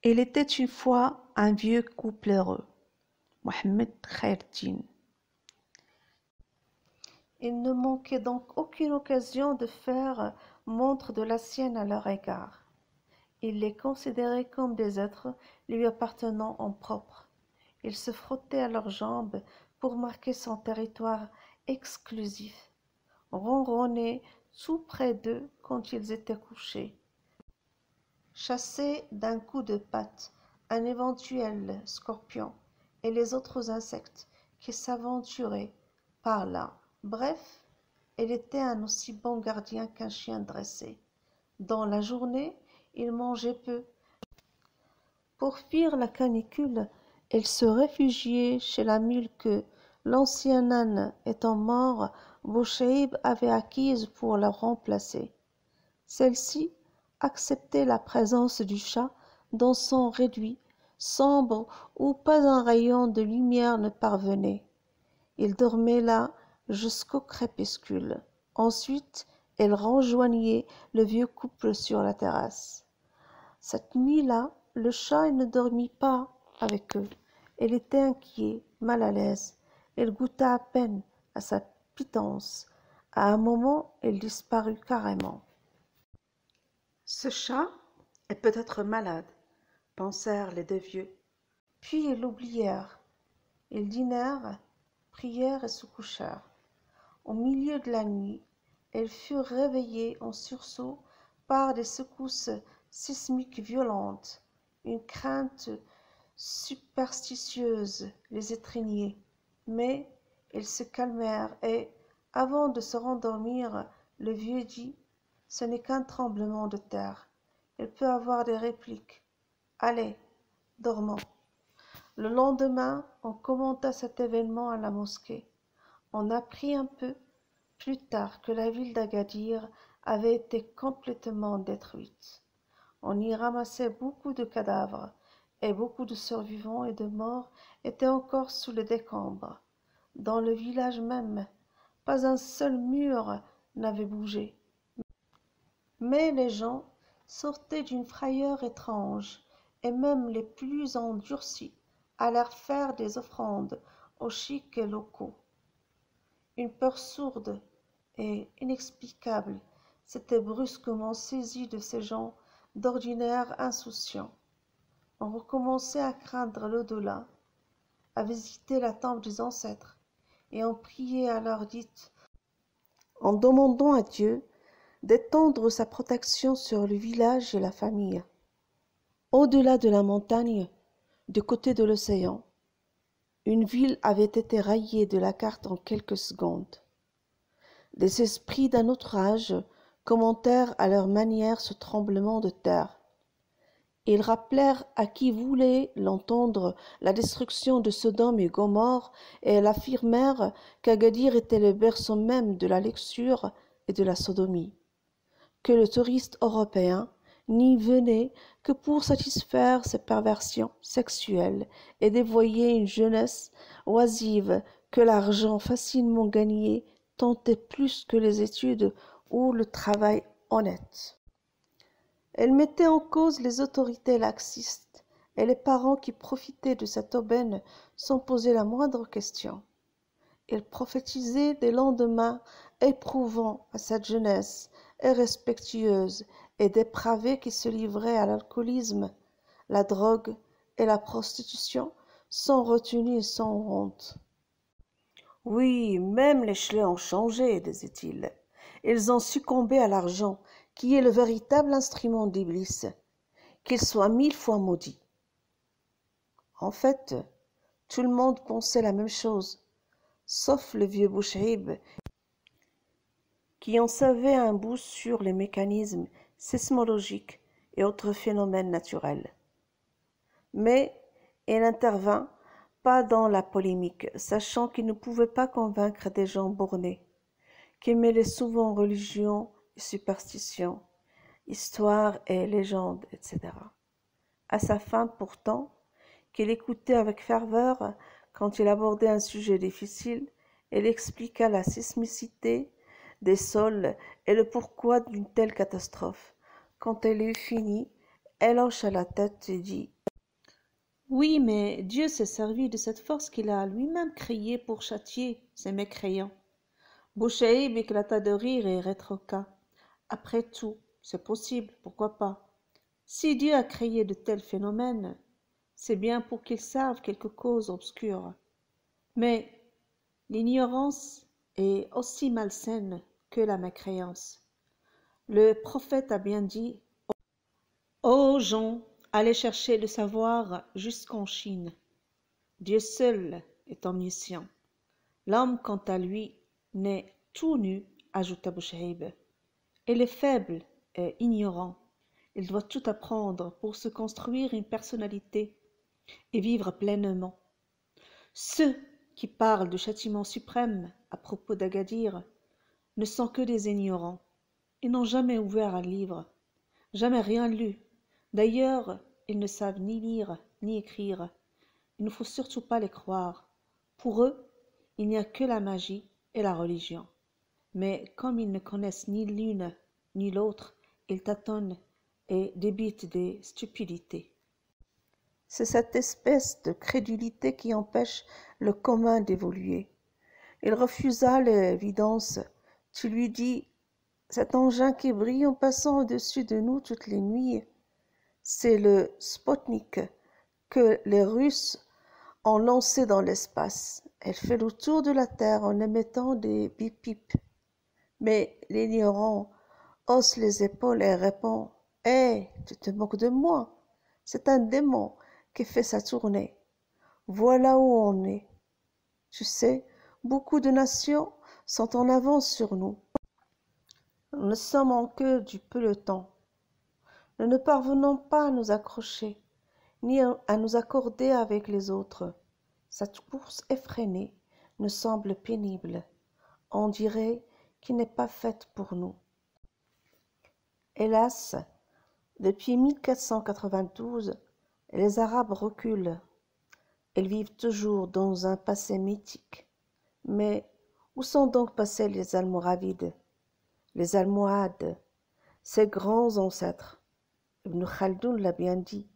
Il était une fois un vieux couple heureux, Mohammed Khaïreddin. Il ne manquait donc aucune occasion de faire montre de la sienne à leur égard. Il les considérait comme des êtres lui appartenant en propre. Il se frottait à leurs jambes pour marquer son territoire exclusif, ronronnait tout près d'eux quand ils étaient couchés, chassait d'un coup de patte un éventuel scorpion et les autres insectes qui s'aventuraient par là. Bref, il était un aussi bon gardien qu'un chien dressé. Dans la journée, il mangeait peu. Pour fuir la canicule, il se réfugiait chez la mule que, l'ancien âne étant mort, Boucheib avait acquise pour la remplacer. Celle-ci acceptait la présence du chat dans son réduit, sombre où pas un rayon de lumière ne parvenait. Il dormait là jusqu'au crépuscule. Ensuite, elle rejoignait le vieux couple sur la terrasse. Cette nuit-là, le chat ne dormit pas avec eux. Il était inquiet, mal à l'aise. Il goûta à peine à sa pitance. À un moment, il disparut carrément. Ce chat est peut-être malade, pensèrent les deux vieux. Puis ils l'oublièrent. Ils dînèrent, prièrent et se couchèrent. Au milieu de la nuit, ils furent réveillés en sursaut par des secousses sismiques violentes. Une crainte superstitieuse les étreignait, mais ils se calmèrent et, avant de se rendormir, le vieux dit: « Ce n'est qu'un tremblement de terre. Il peut avoir des répliques. Allez, dormons. » Le lendemain, on commenta cet événement à la mosquée. On apprit un peu plus tard que la ville d'Agadir avait été complètement détruite. On y ramassait beaucoup de cadavres, et beaucoup de survivants et de morts étaient encore sous les décombres. Dans le village même, pas un seul mur n'avait bougé. Mais les gens sortaient d'une frayeur étrange, et même les plus endurcis allèrent faire des offrandes aux chics locaux. Une peur sourde et inexplicable s'était brusquement saisie de ces gens d'ordinaire insouciants. On recommençait à craindre l'au-delà, à visiter la tombe des ancêtres, et on priait à l'heure dite, en demandant à Dieu d'étendre sa protection sur le village et la famille. Au-delà de la montagne, du côté de l'océan, une ville avait été rayée de la carte en quelques secondes. Des esprits d'un autre âge commentèrent à leur manière ce tremblement de terre. Ils rappelèrent à qui voulait l'entendre la destruction de Sodome et Gomorrhe et affirmèrent qu'Agadir était le berceau même de la luxure et de la sodomie, que le touriste européen n'y venait que pour satisfaire ses perversions sexuelles et dévoyer une jeunesse oisive que l'argent facilement gagné tentait plus que les études ou le travail honnête. Elle mettait en cause les autorités laxistes et les parents qui profitaient de cette aubaine sans poser la moindre question. Elle prophétisait des lendemains éprouvants à cette jeunesse irrespectueuse et dépravée qui se livrait à l'alcoolisme, la drogue et la prostitution sans retenue et sans honte. Oui, même les chleux ont changé, disait-il. Ils ont succombé à l'argent, qui est le véritable instrument d'Iblis, qu'il soit 1000 fois maudit. En fait, tout le monde pensait la même chose, sauf le vieux Boucheib, qui en savait un bout sur les mécanismes sismologiques et autres phénomènes naturels. Mais il n'intervint pas dans la polémique, sachant qu'il ne pouvait pas convaincre des gens bornés, qui mêlaient souvent religion et superstition, histoire et légende, etc. À sa fin, pourtant, qu'il écoutait avec ferveur quand il abordait un sujet difficile, il expliqua la sismicité des sols et le pourquoi d'une telle catastrophe. Quand elle eut fini, Elle hocha la tête et dit: Oui, mais Dieu s'est servi de cette force qu'il a lui-même créée pour châtier ces mécréants. Bouchaïb éclata de rire et rétorqua: Après tout, c'est possible, pourquoi pas? Si Dieu a créé de tels phénomènes, c'est bien pour qu'ils servent quelque cause obscure. Mais l'ignorance est aussi malsaine que la mécréance. Le prophète a bien dit: Ô gens, allez chercher le savoir jusqu'en Chine. Dieu seul est omniscient. L'homme, quant à lui, naît tout nu, ajouta Bouchaïb. Il est faible et ignorant. Il doit tout apprendre pour se construire une personnalité et vivre pleinement. Ceux qui parlent du châtiment suprême à propos d'Agadir ne sont que des ignorants. Ils n'ont jamais ouvert un livre, jamais rien lu. D'ailleurs, ils ne savent ni lire ni écrire. Il ne faut surtout pas les croire. Pour eux, il n'y a que la magie et la religion. Mais comme ils ne connaissent ni l'une ni l'autre, ils tâtonnent et débitent des stupidités. C'est cette espèce de crédulité qui empêche le commun d'évoluer. Il refusa l'évidence. Tu lui dis: cet engin qui brille en passant au-dessus de nous toutes les nuits, c'est le Spotnik que les Russes ont lancé dans l'espace. Elle fait le tour de la Terre en émettant des bip-bip. Mais l'ignorant hausse les épaules et répond: Hé, tu te moques de moi. C'est un démon qui fait sa tournée. Voilà où on est. Tu sais, beaucoup de nations sont en avance sur nous. Nous ne sommes en queue du peloton. Nous ne parvenons pas à nous accrocher, ni à nous accorder avec les autres. Cette course effrénée nous semble pénible. On dirait qu'il n'est pas faite pour nous. Hélas, depuis 1492, les Arabes reculent. Ils vivent toujours dans un passé mythique. Mais où sont donc passés les Almoravides, les Almohades, ces grands ancêtres? Ibn Khaldoun l'a bien dit: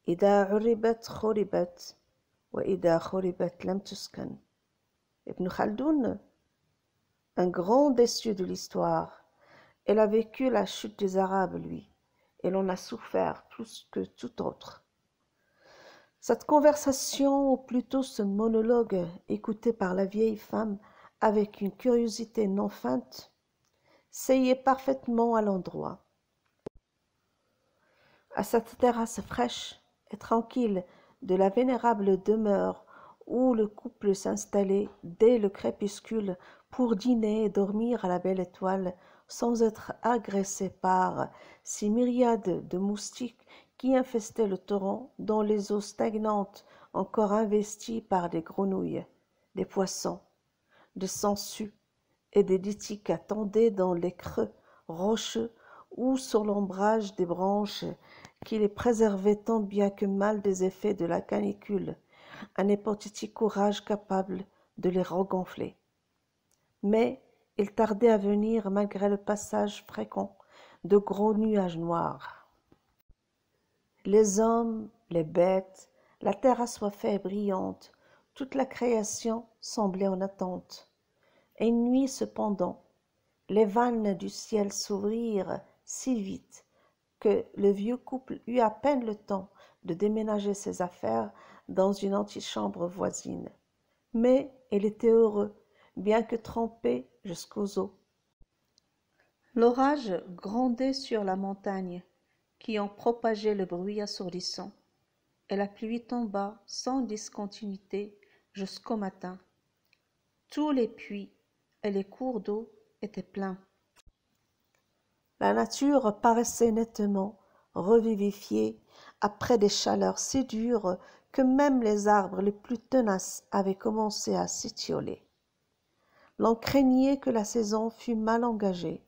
Ida uribat khuribat, wa ida khuribat lam tuskan. Ibn Khaldoun, un grand déçu de l'histoire, il a vécu la chute des Arabes, lui, et l'on a souffert plus que tout autre. Cette conversation, ou plutôt ce monologue écouté par la vieille femme avec une curiosité non feinte, seyait parfaitement à l'endroit. À cette terrasse fraîche et tranquille de la vénérable demeure où le couple s'installait dès le crépuscule pour dîner et dormir à la belle étoile, sans être agressé par ces myriades de moustiques qui infestaient le torrent dont les eaux stagnantes encore investies par des grenouilles, des poissons, des sangsues et des litiques attendaient dans les creux rocheux ou sur l'ombrage des branches qui les préservaient tant bien que mal des effets de la canicule, un hypothétique orage capable de les regonfler. Mais il tardait à venir malgré le passage fréquent de gros nuages noirs. Les hommes, les bêtes, la terre assoiffée et brillante, toute la création semblait en attente. Et une nuit cependant, les vannes du ciel s'ouvrirent si vite que le vieux couple eut à peine le temps de déménager ses affaires dans une antichambre voisine. Mais il était heureux, bien que trempé jusqu'aux os. L'orage grondait sur la montagne, qui en propageait le bruit assourdissant, et la pluie tomba sans discontinuité jusqu'au matin. Tous les puits et les cours d'eau étaient pleins. La nature paraissait nettement revivifiée après des chaleurs si dures que même les arbres les plus tenaces avaient commencé à s'étioler. L'on craignait que la saison fût mal engagée,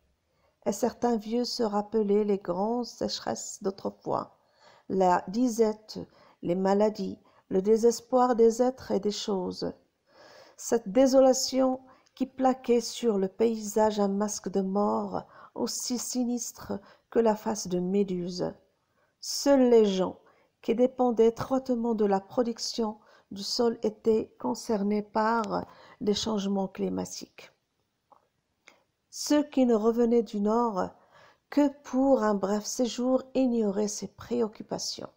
et certains vieux se rappelaient les grandes sécheresses d'autrefois, la disette, les maladies, le désespoir des êtres et des choses. Cette désolation qui plaquait sur le paysage un masque de mort aussi sinistre que la face de Méduse. Seuls les gens qui dépendaient étroitement de la production du sol étaient concernés par les changements climatiques. Ceux qui ne revenaient du Nord que pour un bref séjour ignoraient ces préoccupations.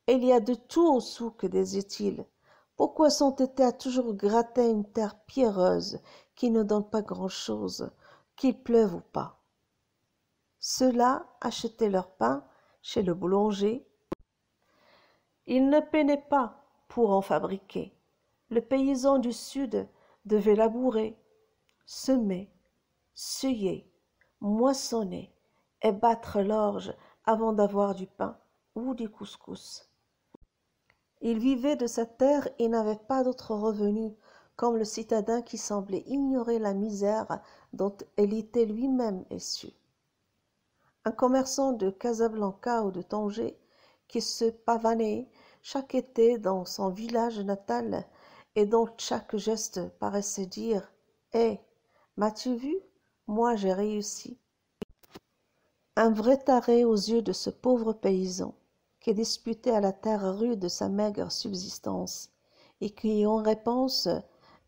Il y a de tout au souk, disait-il. Pourquoi s'entêter à toujours gratter une terre pierreuse qui ne donne pas grand-chose, qu'il pleuve ou pas? Ceux-là achetaient leur pain chez le boulanger. Ils ne peinaient pas pour en fabriquer. Le paysan du Sud devait labourer, semer, scier, moissonner et battre l'orge avant d'avoir du pain ou du couscous. Il vivait de sa terre et n'avait pas d'autre revenu, comme le citadin qui semblait ignorer la misère dont il était lui-même issu. Un commerçant de Casablanca ou de Tanger qui se pavanait chaque été dans son village natal et dont chaque geste paraissait dire « Hé, m'as-tu vu? Moi j'ai réussi ». Un vrai taré aux yeux de ce pauvre paysan qui disputait à la terre rude sa maigre subsistance et qui en réponse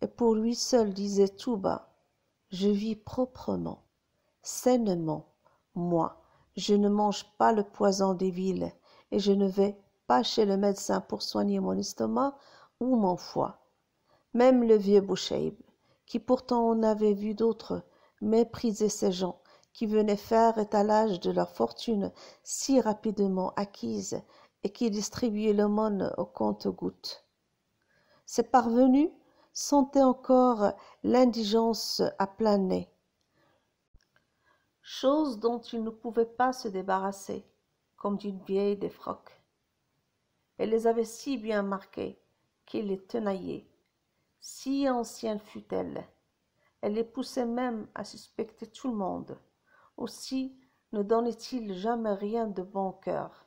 et pour lui seul disait tout bas « Je vis proprement, sainement, moi, je ne mange pas le poison des villes et je ne vais pas chez le médecin pour soigner mon estomac ou mon foie. » Même le vieux Boucheib, qui pourtant en avait vu d'autres, méprisait ces gens qui venaient faire étalage de leur fortune si rapidement acquise et qui distribuaient l'aumône au compte-gouttes. Ces parvenus sentaient encore l'indigence à plein nez, chose dont ils ne pouvaient pas se débarrasser, comme d'une vieille défroque. Elle les avait si bien marqués qu'ils les tenaillaient, si ancienne fût-elle. Elle les poussait même à suspecter tout le monde. Aussi ne donnaient-ils jamais rien de bon cœur.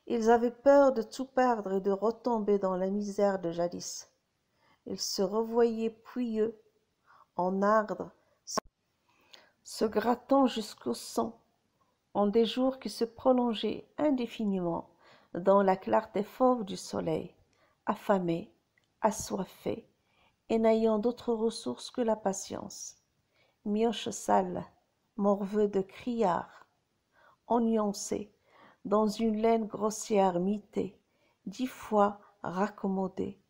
Ils avaient peur de tout perdre et de retomber dans la misère de jadis. Ils se revoyaient pouilleux, en ardre, se grattant jusqu'au sang, en des jours qui se prolongeaient indéfiniment dans la clarté fauve du soleil, affamés, assoiffés, et n'ayant d'autre ressource que la patience. Mioches sales, morveux de criards, enioncés dans une laine grossière mitée, 10 fois raccommodée.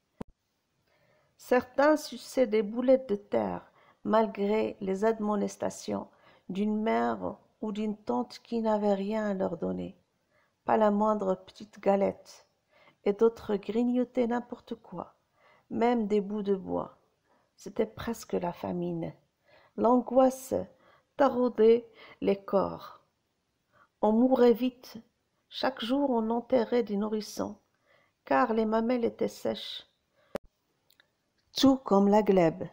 Certains suçaient des boulettes de terre, malgré les admonestations d'une mère ou d'une tante qui n'avait rien à leur donner, pas la moindre petite galette, et d'autres grignotaient n'importe quoi, même des bouts de bois. C'était presque la famine. L'angoisse taraudait les corps. On mourait vite. Chaque jour on enterrait des nourrissons, car les mamelles étaient sèches, tout comme la glèbe,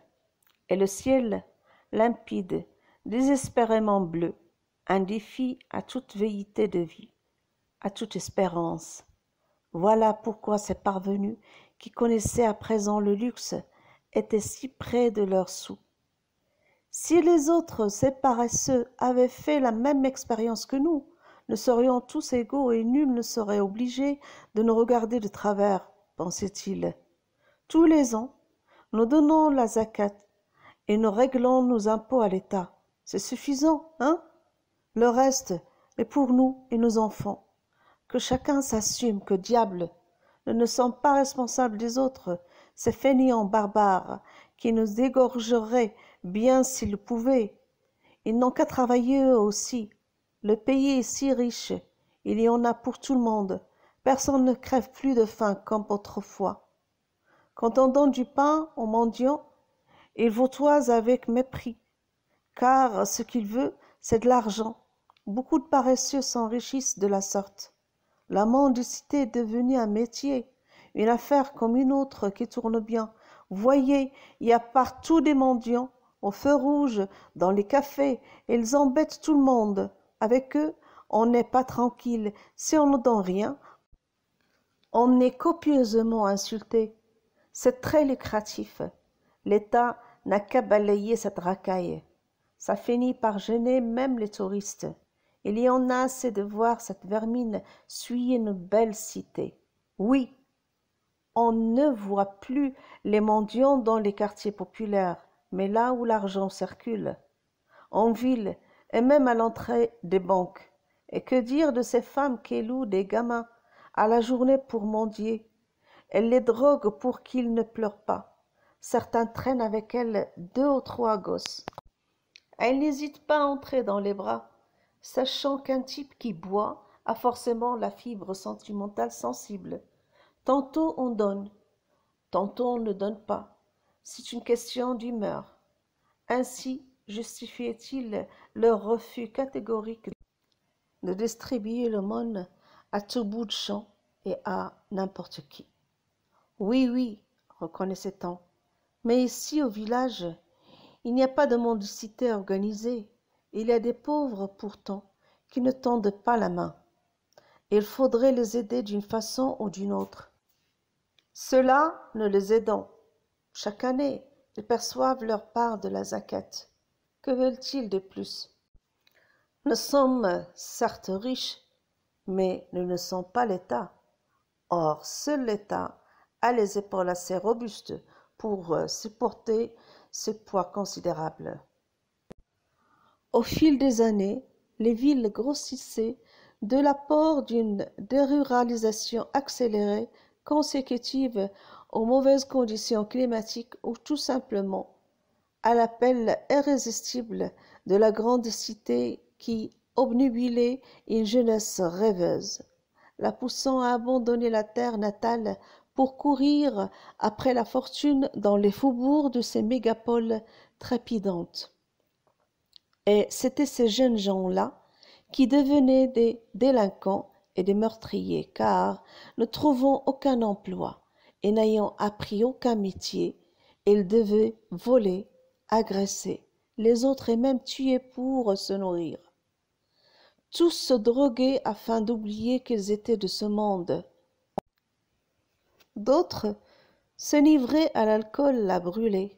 et le ciel, limpide, désespérément bleu, un défi à toute velléité de vie, à toute espérance. Voilà pourquoi ces parvenus, qui connaissaient à présent le luxe, étaient si près de leurs sous. Si les autres, ces paresseux, avaient fait la même expérience que nous, nous serions tous égaux et nul ne serait obligé de nous regarder de travers, pensait-il. Tous les ans, nous donnons la zakat et nous réglons nos impôts à l'État. C'est suffisant, hein? Le reste est pour nous et nos enfants. Que chacun s'assume que, diable, nous ne sommes pas responsables des autres, ces fainéants barbares qui nous égorgeraient bien s'ils le pouvaient. Ils n'ont qu'à travailler eux aussi. Le pays est si riche, il y en a pour tout le monde. Personne ne crève plus de faim comme autrefois. Quand on donne du pain aux mendiants, il vautoise avec mépris, car ce qu'il veut, c'est de l'argent. Beaucoup de paresseux s'enrichissent de la sorte. La mendicité est devenue un métier, une affaire comme une autre qui tourne bien. Voyez, il y a partout des mendiants, au feu rouge, dans les cafés, ils embêtent tout le monde. Avec eux, on n'est pas tranquille. Si on ne donne rien, on est copieusement insulté. C'est très lucratif. L'État n'a qu'à balayer cette racaille. Ça finit par gêner même les touristes. Il y en a assez de voir cette vermine suyer une belle cité. Oui, on ne voit plus les mendiants dans les quartiers populaires, mais là où l'argent circule, en ville et même à l'entrée des banques. Et que dire de ces femmes qui louent des gamins à la journée pour mendier? Elles les droguent pour qu'ils ne pleurent pas. Certains traînent avec elles 2 ou 3 gosses. Elles n'hésitent pas à entrer dans les bras, sachant qu'un type qui boit a forcément la fibre sentimentale sensible. Tantôt on donne, tantôt on ne donne pas. C'est une question d'humeur. Ainsi justifiait-il leur refus catégorique de distribuer l'aumône à tout bout de champ et à n'importe qui. Oui, oui, reconnaissait-on, mais ici au village, il n'y a pas de mendicité organisée. Il y a des pauvres pourtant qui ne tendent pas la main. Il faudrait les aider d'une façon ou d'une autre. Ceux-là ne les aidant. Chaque année, ils perçoivent leur part de la zakat. Que veulent-ils de plus? Nous sommes certes riches, mais nous ne sommes pas l'État. Or, seul l'État a les épaules assez robustes pour supporter ce poids considérable. Au fil des années, les villes grossissaient de l'apport d'une déruralisation accélérée consécutive aux mauvaises conditions climatiques ou tout simplement à l'appel irrésistible de la grande cité qui obnubilait une jeunesse rêveuse, la poussant à abandonner la terre natale pour courir après la fortune dans les faubourgs de ces mégapoles trépidantes. Et c'étaient ces jeunes gens-là qui devenaient des délinquants et des meurtriers, car ne trouvant aucun emploi et n'ayant appris aucun métier, ils devaient voler, agresser les autres et même tuer pour se nourrir. Tous se droguaient afin d'oublier qu'ils étaient de ce monde. D'autres se livraient à l'alcool à brûler,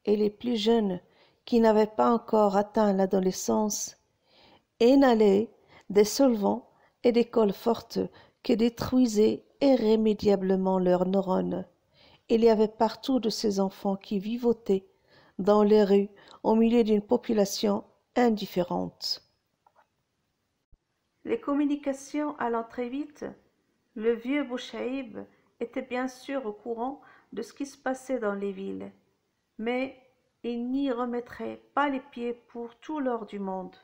et les plus jeunes, qui n'avaient pas encore atteint l'adolescence, inhalaient des solvants et des cols fortes qui détruisaient irrémédiablement leurs neurones. Il y avait partout de ces enfants qui vivotaient dans les rues au milieu d'une population indifférente. Les communications allant très vite, le vieux Bouchaïb était bien sûr au courant de ce qui se passait dans les villes, mais il n'y remettrait pas les pieds pour tout l'or du monde.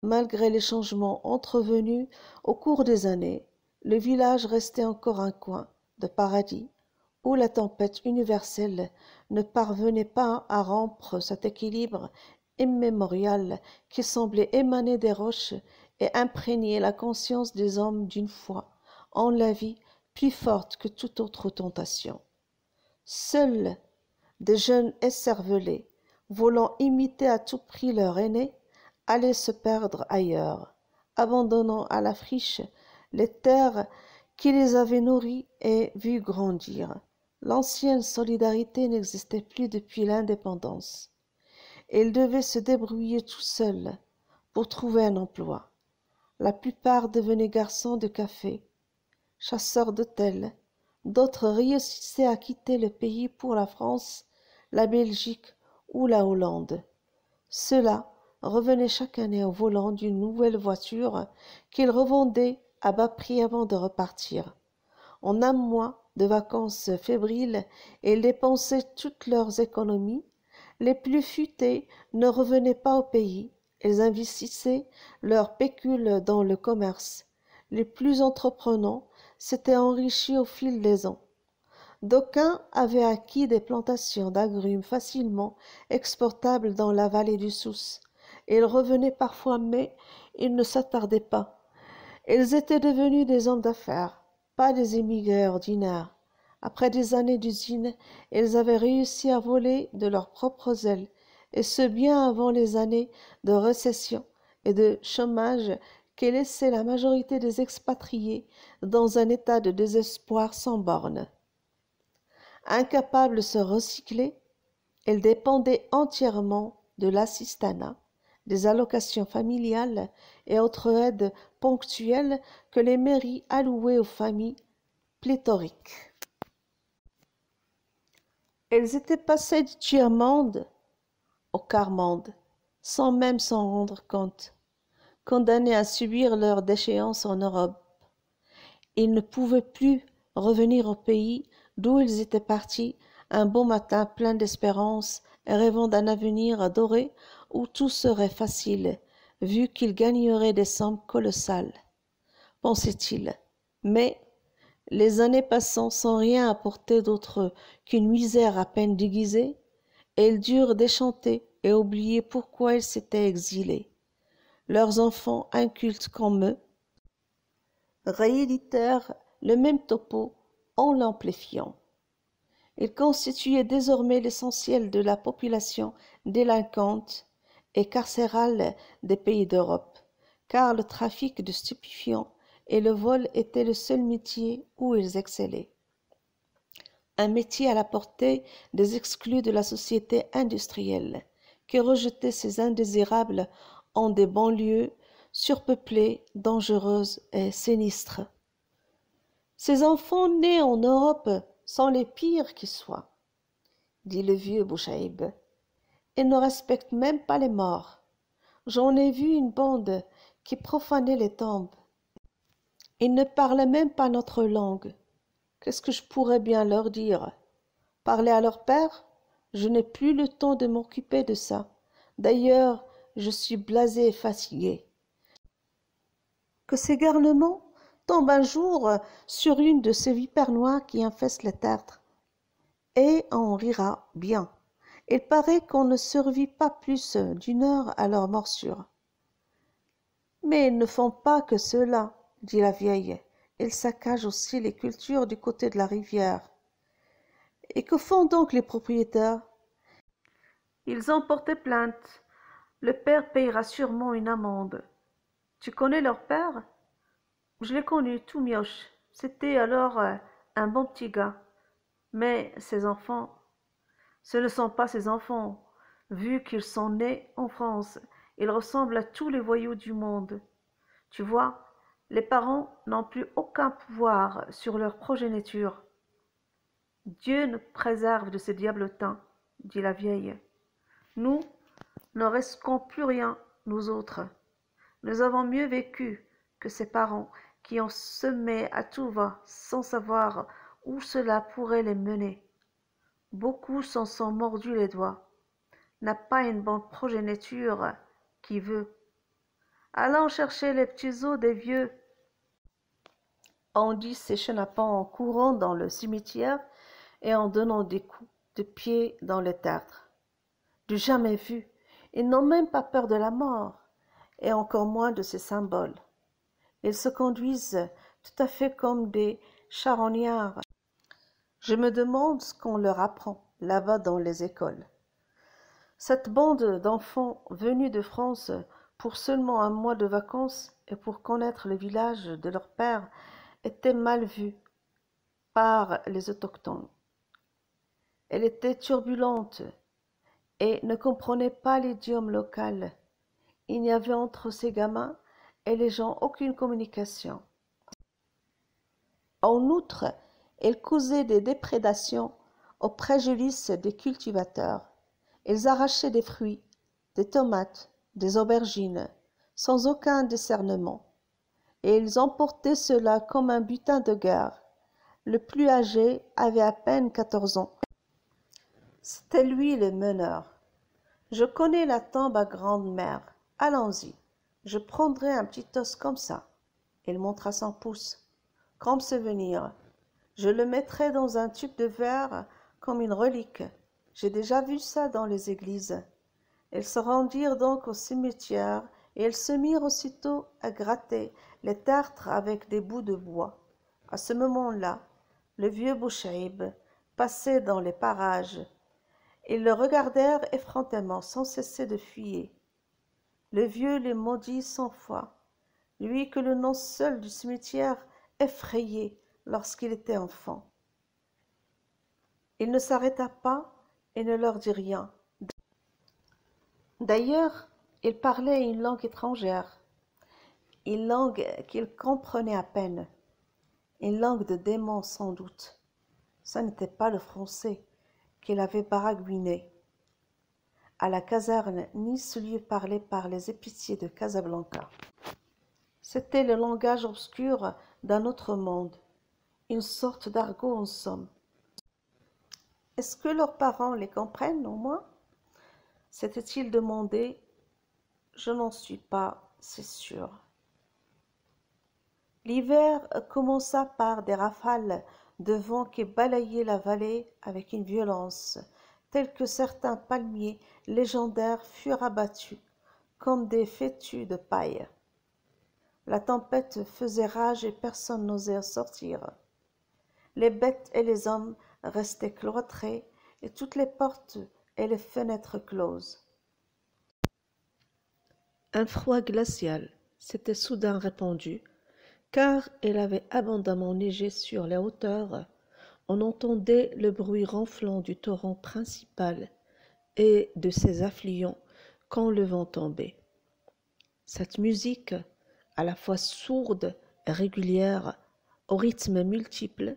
Malgré les changements entrevenus au cours des années, le village restait encore un coin de paradis où la tempête universelle ne parvenait pas à rompre cet équilibre immémorial qui semblait émaner des roches et imprégner la conscience des hommes d'une foi en la vie plus forte que toute autre tentation. Seuls des jeunes écervelés, voulant imiter à tout prix leur aîné, allaient se perdre ailleurs, abandonnant à la friche les terres qui les avaient nourris et vus grandir. L'ancienne solidarité n'existait plus depuis l'indépendance. Ils devaient se débrouiller tout seuls pour trouver un emploi. La plupart devenaient garçons de café, chasseurs d'hôtels. D'autres réussissaient à quitter le pays pour la France, la Belgique ou la Hollande. Ceux-là revenaient chaque année au volant d'une nouvelle voiture qu'ils revendaient à bas prix avant de repartir. En un mois de vacances fébriles, ils dépensaient toutes leurs économies. Les plus futés ne revenaient pas au pays. Ils investissaient leur pécule dans le commerce. Les plus entreprenants s'étaient enrichis au fil des ans. D'aucuns avaient acquis des plantations d'agrumes facilement exportables dans la vallée du Souss. Ils revenaient parfois, mais ils ne s'attardaient pas. Ils étaient devenus des hommes d'affaires, pas des émigrés ordinaires. Après des années d'usine, ils avaient réussi à voler de leurs propres ailes, et ce bien avant les années de récession et de chômage qui laissaient la majorité des expatriés dans un état de désespoir sans bornes. Incapables de se recycler, ils dépendaient entièrement de l'assistanat des allocations familiales et autres aides ponctuelles que les mairies allouaient aux familles pléthoriques. Elles étaient passées du tiers-monde au quart-monde, sans même s'en rendre compte, condamnées à subir leur déchéance en Europe. Ils ne pouvaient plus revenir au pays d'où ils étaient partis un beau matin plein d'espérance et rêvant d'un avenir doré où tout serait facile, vu qu'ils gagneraient des sommes colossales, pensait-il. Mais, les années passant sans rien apporter d'autre qu'une misère à peine déguisée, ils durent déchanter et oublier pourquoi ils s'étaient exilés. Leurs enfants incultes comme eux rééditèrent le même topo en l'amplifiant. Ils constituaient désormais l'essentiel de la population délinquante et carcérale des pays d'Europe, car le trafic de stupéfiants et le vol étaient le seul métier où ils excellaient. Un métier à la portée des exclus de la société industrielle, qui rejetait ces indésirables en des banlieues surpeuplées, dangereuses et sinistres. Ces enfants nés en Europe sont les pires qui soient, dit le vieux Bouchaïb. Ils ne respectent même pas les morts. J'en ai vu une bande qui profanait les tombes. Ils ne parlaient même pas notre langue. Qu'est-ce que je pourrais bien leur dire? Parler à leur père? Je n'ai plus le temps de m'occuper de ça. D'ailleurs, je suis blasé et fatigué. Que ces garnements tombent un jour sur une de ces vipères noires qui infestent les tertres. Et on rira bien. Il paraît qu'on ne survit pas plus d'une heure à leur morsure. Mais ils ne font pas que cela, dit la vieille. Ils saccagent aussi les cultures du côté de la rivière. Et que font donc les propriétaires? Ils ont porté plainte. Le père payera sûrement une amende. Tu connais leur père? Je l'ai connu, tout mioche. C'était alors un bon petit gars. Mais ses enfants, ce ne sont pas ses enfants. Vu qu'ils sont nés en France, ils ressemblent à tous les voyous du monde. Tu vois, les parents n'ont plus aucun pouvoir sur leur progéniture. Dieu nous préserve de ces diablotins, dit la vieille. Nous ne risquons plus rien, nous autres. Nous avons mieux vécu que ces parents qui ont semé à tout va sans savoir où cela pourrait les mener. Beaucoup s'en sont mordus les doigts. N'a pas une bonne progéniture qui veut. Allons chercher les petits os des vieux. On dit ces chenapans en courant dans le cimetière et en donnant des coups de pied dans les tertres. Du jamais vu, ils n'ont même pas peur de la mort, et encore moins de ses symboles. Ils se conduisent tout à fait comme des charognards. Je me demande ce qu'on leur apprend là-bas dans les écoles. Cette bande d'enfants venus de France pour seulement un mois de vacances et pour connaître le village de leur père était mal vue par les autochtones. Elle était turbulente et ne comprenait pas l'idiome local. Il n'y avait entre ces gamins et les gens aucune communication. En outre, elle causait des déprédations au préjudice des cultivateurs. Ils arrachaient des fruits, des tomates, des aubergines, sans aucun discernement, et ils emportaient cela comme un butin de guerre. Le plus âgé avait à peine 14 ans. C'était lui le meneur. Je connais la tombe à grande-mère. Allons-y. Je prendrai un petit os comme ça. Il montra son pouce. Comme souvenir. Je le mettrai dans un tube de verre comme une relique. J'ai déjà vu ça dans les églises. Ils se rendirent donc au cimetière et ils se mirent aussitôt à gratter les tertres avec des bouts de bois. À ce moment-là, le vieux Bouchaïb passait dans les parages. Ils le regardèrent effrontément sans cesser de fuyer. Le vieux les maudit 100 fois, lui que le nom seul du cimetière effrayait lorsqu'il était enfant. Il ne s'arrêta pas et ne leur dit rien. D'ailleurs, Il parlait une langue étrangère, une langue qu'il comprenait à peine, une langue de démon sans doute. Ce n'était pas le français qu'il avait baragouiné à la caserne, ni celui parlé par les épiciers de Casablanca. C'était le langage obscur d'un autre monde, une sorte d'argot en somme. Est-ce que leurs parents les comprennent au moins? S'était-il demandé. Je n'en suis pas si sûr. L'hiver commença par des rafales de vent qui balayaient la vallée avec une violence telle que certains palmiers légendaires furent abattus comme des fétus de paille. La tempête faisait rage et personne n'osait sortir. Les bêtes et les hommes restaient cloîtrés et toutes les portes et les fenêtres closes. Un froid glacial s'était soudain répandu, car il avait abondamment neigé sur les hauteurs. On entendait le bruit ronflant du torrent principal et de ses affluents quand le vent tombait. Cette musique, à la fois sourde et régulière, au rythme multiple,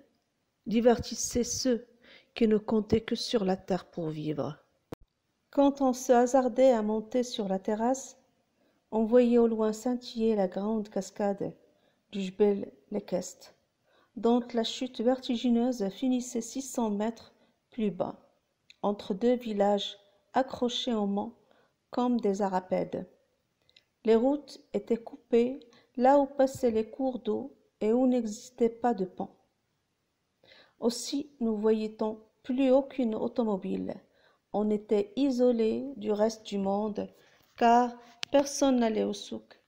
divertissait ceux qui ne comptaient que sur la terre pour vivre. Quand on se hasardait à monter sur la terrasse, on voyait au loin scintiller la grande cascade du Jbel Lekest, dont la chute vertigineuse finissait 600 mètres plus bas, entre deux villages accrochés au mont comme des arapèdes. Les routes étaient coupées là où passaient les cours d'eau et où n'existait pas de pont. Aussi ne voyait-on plus aucune automobile. On était isolé du reste du monde, car personne n'allait au souk.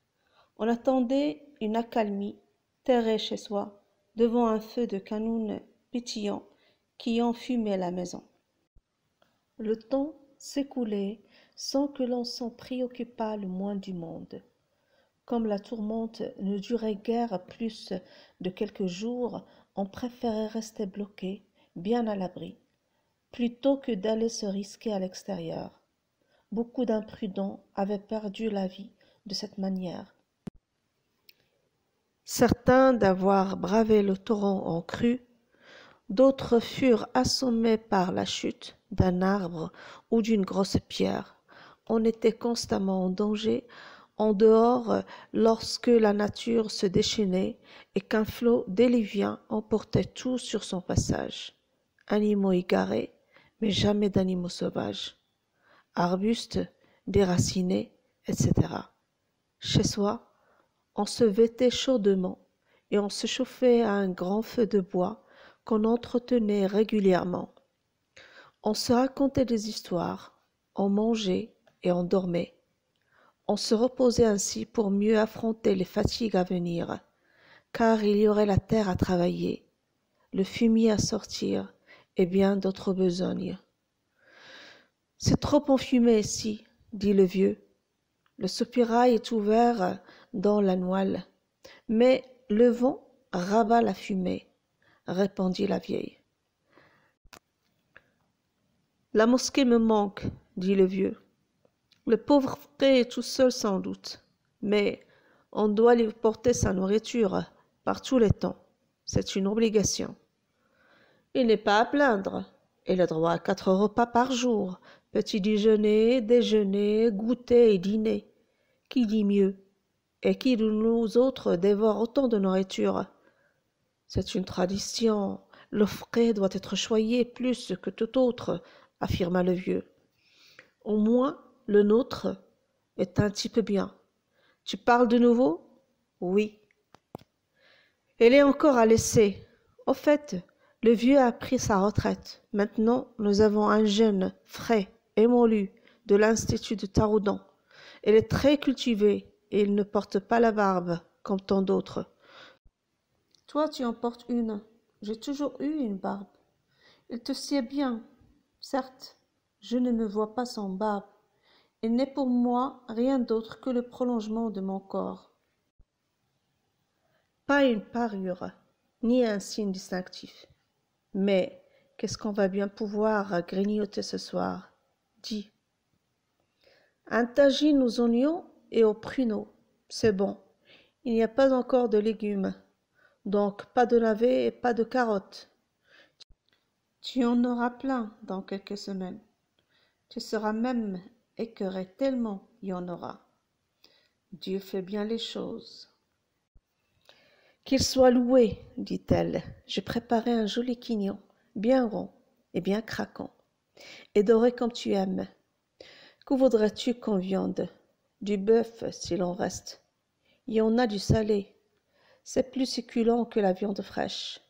On attendait une accalmie, terré chez soi, devant un feu de canoun pétillant qui enfumait la maison. Le temps s'écoulait sans que l'on s'en préoccupât le moins du monde. Comme la tourmente ne durait guère plus de quelques jours, on préférait rester bloqué, bien à l'abri, plutôt que d'aller se risquer à l'extérieur. Beaucoup d'imprudents avaient perdu la vie de cette manière. Certains d'avoir bravé le torrent en crue, d'autres furent assommés par la chute d'un arbre ou d'une grosse pierre. On était constamment en danger, en dehors lorsque la nature se déchaînait et qu'un flot déluvien emportait tout sur son passage. Animaux égarés, mais jamais d'animaux sauvages. Arbustes, déracinés, etc. Chez soi, on se vêtait chaudement et on se chauffait à un grand feu de bois qu'on entretenait régulièrement. On se racontait des histoires, on mangeait et on dormait. On se reposait ainsi pour mieux affronter les fatigues à venir, car il y aurait la terre à travailler, le fumier à sortir et bien d'autres besognes. « C'est trop enfumé ici, dit le vieux. Le soupirail est ouvert dans la moelle, mais le vent rabat la fumée, répondit la vieille. La mosquée me manque, dit le vieux. Le pauvre frère est tout seul sans doute, mais on doit lui porter sa nourriture par tous les temps. C'est une obligation. Il n'est pas à plaindre. Il a droit à 4 repas par jour, petit déjeuner, déjeuner, goûter et dîner. Qui dit mieux? Et qui de nous autres dévore autant de nourriture? C'est une tradition. Le frère doit être choyé plus que tout autre, affirma le vieux. Au moins, le nôtre est un type bien. Tu parles de nouveau? Oui. Elle est encore à laisser. Au fait, le vieux a pris sa retraite. Maintenant, nous avons un jeune, frais, émolu, de l'Institut de Taroudan. Il est très cultivé et il ne porte pas la barbe, comme tant d'autres. Toi, tu en portes une. J'ai toujours eu une barbe. Il te sied bien. Certes, je ne me vois pas sans barbe. Il n'est pour moi rien d'autre que le prolongement de mon corps. Pas une parure, ni un signe distinctif. Mais qu'est-ce qu'on va bien pouvoir grignoter ce soir? Dis. Un tagine aux oignons et aux pruneaux. C'est bon. Il n'y a pas encore de légumes. Donc pas de navets et pas de carottes. Tu en auras plein dans quelques semaines. Tu seras même écœuré tellement il y en aura. Dieu fait bien les choses. Qu'il soit loué, dit-elle. J'ai préparé un joli quignon, bien rond et bien craquant, et doré comme tu aimes. Que voudrais-tu comme viande? Du bœuf, s'il en reste. Il y en a du salé. C'est plus succulent que la viande fraîche.